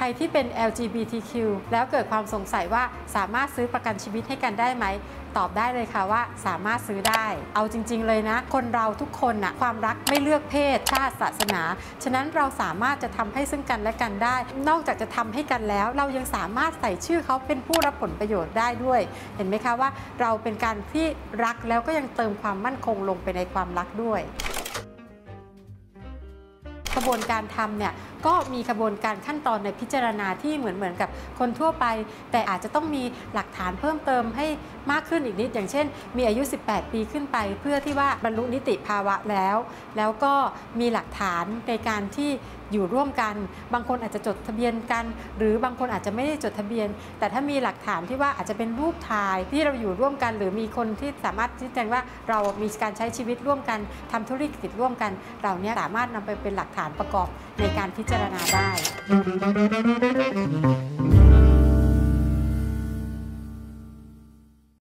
รที่เป็น LGBTQ แล้วเกิดความสงสัยว่าสามารถซื้อประกันชีวิตให้กันได้ไหมตอบได้เลยค่ะว่าสามารถซื้อได้เอาจริงๆเลยนะคนเราทุกคนน่ะความรักไม่เลือกเพศชาติศาสนาฉะนั้นเราสามารถจะทำให้ซึ่งกันและกันได้นอกจากจะทำให้กันแล้วเรายังสามารถใส่ชื่อเขาเป็นผู้รับผลประโยชน์ได้ด้วยเห็นไหมคะว่าเราเป็นการที่รักแล้วก็ยังเติมความมั่นคงลงไปในความรักด้วยกระบวนการทำเนี่ยก็มีกระบวนการขั้นตอนในพิจารณาที่เหมือนกับคนทั่วไปแต่อาจจะต้องมีหลักฐานเพิ่มเติมให้มากขึ้นอีกนิดอย่างเช่นมีอายุ18 ปีขึ้นไปเพื่อที่ว่าบรรลุนิติภาวะแล้วก็มีหลักฐานในการที่อยู่ร่วมกันบางคนอาจจะจดทะเบียนกันหรือบางคนอาจจะไม่ได้จดทะเบียนแต่ถ้ามีหลักฐานที่ว่าอาจจะเป็นรูปถ่ายที่เราอยู่ร่วมกันหรือมีคนที่สามารถชี้แจงว่าเรามีการใช้ชีวิตร่วมกันทำธุรกิจร่วมกันเราเนี่ยสามารถนำไปเป็นหลักฐานประกอบในการพิจารณาได้